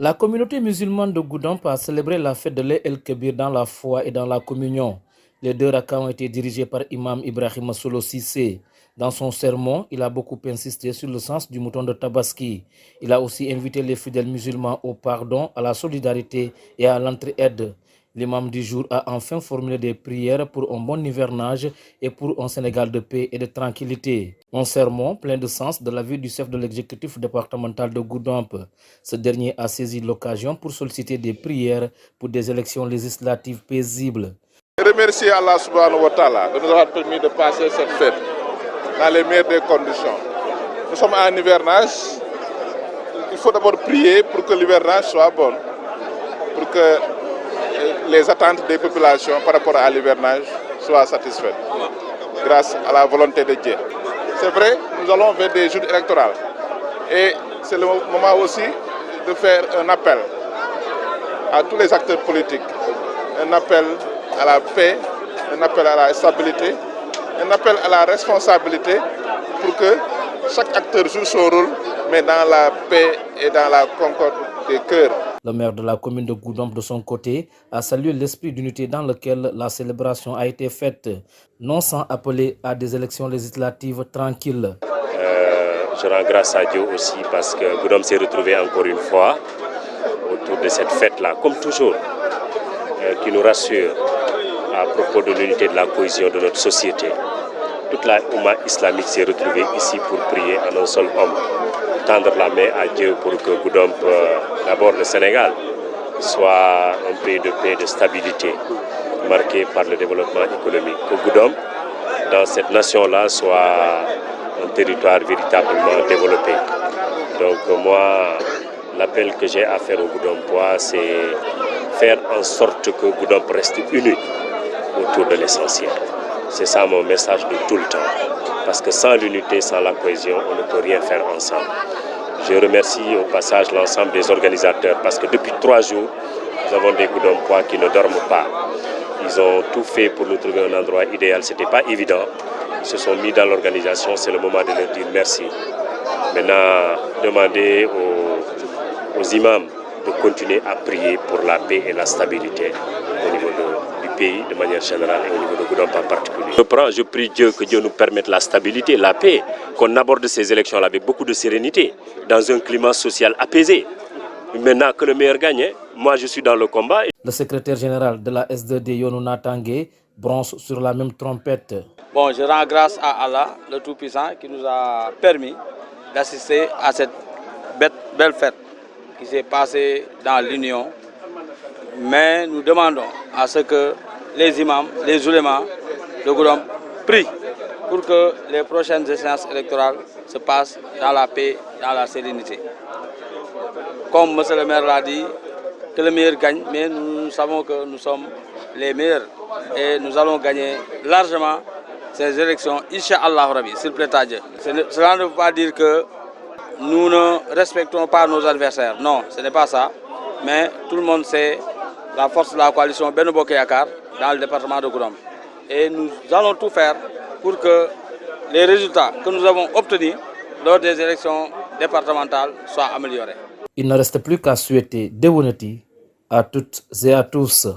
La communauté musulmane de Goudomp a célébré la fête de l'Eid el-Kébir dans la foi et dans la communion. Les 2 rakats ont été dirigés par Imam Ibrahim Solo Cissé. Dans son sermon, il a beaucoup insisté sur le sens du mouton de Tabaski. Il a aussi invité les fidèles musulmans au pardon, à la solidarité et à l'entraide. L'imam du jour a enfin formulé des prières pour un bon hivernage et pour un Sénégal de paix et de tranquillité. Un sermon plein de sens de la vie du chef de l'exécutif départemental de Goudomp. Ce dernier a saisi l'occasion pour solliciter des prières pour des élections législatives paisibles. Remercier Allah subhanahu wa ta'ala de nous avoir permis de passer cette fête dans les meilleures des conditions. Nous sommes en hivernage. Il faut d'abord prier pour que l'hivernage soit bon, pour que les attentes des populations par rapport à l'hivernage soient satisfaites, grâce à la volonté de Dieu. C'est vrai, nous allons vers des jours électoraux et c'est le moment aussi de faire un appel à tous les acteurs politiques, un appel à la paix, un appel à la stabilité, un appel à la responsabilité pour que chaque acteur joue son rôle, mais dans la paix et dans la concorde des cœurs. Le maire de la commune de Goudomp, de son côté, a salué l'esprit d'unité dans lequel la célébration a été faite, non sans appeler à des élections législatives tranquilles. Je rends grâce à Dieu aussi parce que Goudomp s'est retrouvé encore une fois autour de cette fête-là, comme toujours, qui nous rassure à propos de l'unité de la cohésion de notre société. Toute la Oumma islamique s'est retrouvée ici pour prier en un seul homme, tendre la main à Dieu pour que Goudomp, d'abord le Sénégal, soit un pays de paix et de stabilité, marqué par le développement économique. Que Goudomp, dans cette nation-là, soit un territoire véritablement développé. Donc moi, l'appel que j'ai à faire au Goudompois, c'est faire en sorte que Goudomp reste uni autour de l'essentiel. C'est ça mon message de tout le temps. Parce que sans l'unité, sans la cohésion, on ne peut rien faire ensemble. Je remercie au passage l'ensemble des organisateurs parce que depuis 3 jours, nous avons des Goudompois qui ne dorment pas. Ils ont tout fait pour nous trouver un endroit idéal. Ce n'était pas évident. Ils se sont mis dans l'organisation. C'est le moment de leur dire merci. Maintenant, demander aux imams de continuer à prier pour la paix et la stabilité au niveau du pays de manière générale et au niveau de Goudomp en particulier. Je prie Dieu que Dieu nous permette la stabilité, la paix, qu'on aborde ces élections-là avec beaucoup de sérénité, dans un climat social apaisé. Maintenant que le meilleur gagne, moi je suis dans le combat. Le secrétaire général de la S2D Yonou Natangé bronze sur la même trompette. Bon, je rends grâce à Allah, le Tout-Puissant, qui nous a permis d'assister à cette belle fête qui s'est passée dans l'Union. Mais nous demandons à ce que les imams, les oulémas de Goudomp prient pour que les prochaines échéances électorales se passent dans la paix, dans la sérénité. Comme M. le maire l'a dit, que le meilleur gagne, mais nous savons que nous sommes les meilleurs et nous allons gagner largement ces élections, Inch'Allah Rabbi, s'il plaît à Dieu. Cela ne veut pas dire que nous ne respectons pas nos adversaires. Non, ce n'est pas ça. Mais tout le monde sait la force de la coalition Benno Bokk Yakaar dans le département de Goudomp. Et nous allons tout faire pour que les résultats que nous avons obtenus lors des élections départementales soient améliorés. Il ne reste plus qu'à souhaiter Dewonati à toutes et à tous.